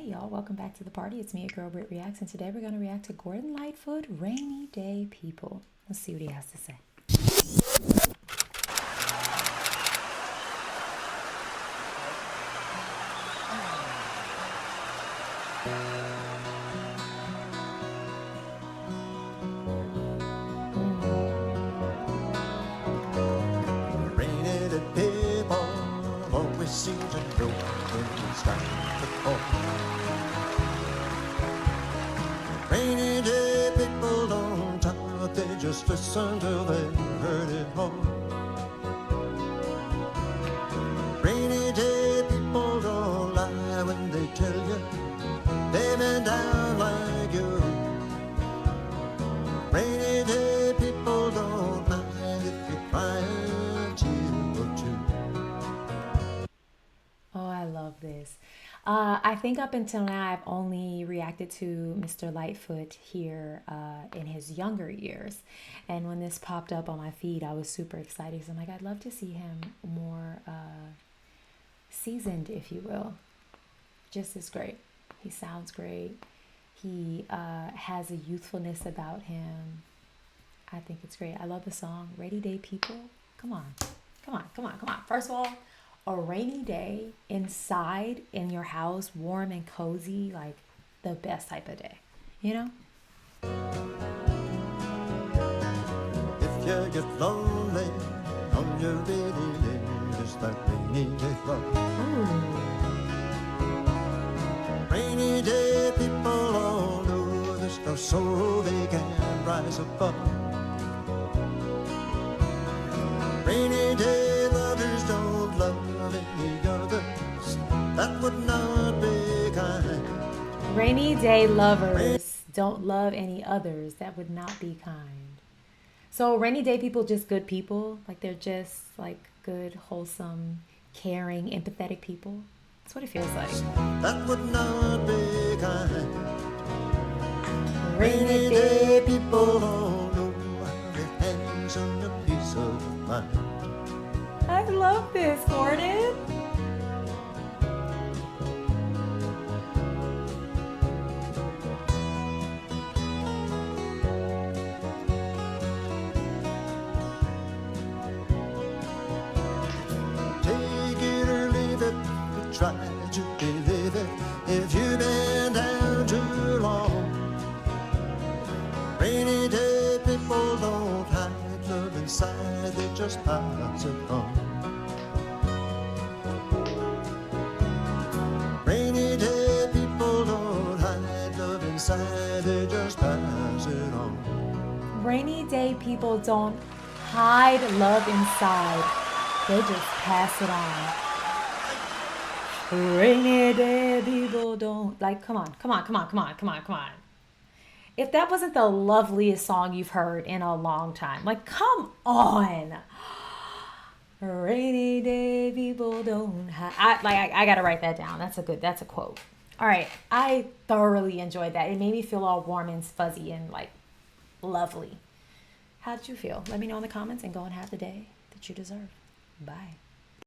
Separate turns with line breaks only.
y'all, welcome back to the party. It's me, your girl BrittReacts, and today we're going to react to Gordon Lightfoot, Rainy Day People. Let's see what he has to say.
Rainy day people always seem to know when it's time to fall. Rainy day people don't talk, they just listen till they heard it all. Rainy day people don't lie when they tell you they've been down like you. Rainy day people don't mind if you cry a tear or two.
Oh, I love this. I think up until now, I've only reacted to Mr. Lightfoot here in his younger years. And when this popped up on my feed, I was super excited. So I'm like, I'd love to see him more seasoned, if you will. Just as great. He sounds great. He has a youthfulness about him. I think it's great. I love the song, Rainy Day People. Come on. Come on, come on, come on. First of all, a rainy day inside in your house, warm and cozy, like the best type of day, you know?
If you get lonely on your rainy day, it's that rainy day love. Rainy day people all know there's no soul they can rise above. Rainy day lovers don't love any others, that would not be kind.
Rainy day lovers don't love any others. That would not be kind. So rainy day people just good people? Like they're just like good, wholesome, caring, empathetic people? That's what it feels like.
That would not be kind.
Rainy day
people all know their hands on a piece of mind.
I love this, Gordon.
Take it or leave it, but try to believe it if you've been down too long. Rainy day people don't hide love inside, they just pass it on. Rainy day people don't hide love inside, they just pass it on.
Rainy day people don't hide love inside. They just pass it on. Rainy day people don't, like, come on, come on, come on, come on, come on, come on. If that wasn't the loveliest song you've heard in a long time, like, come on. Rainy day people don't hide. I gotta write that down. That's a quote. All right, I thoroughly enjoyed that. It made me feel all warm and fuzzy and like lovely. How did you feel? Let me know in the comments and go and have the day that you deserve. Bye.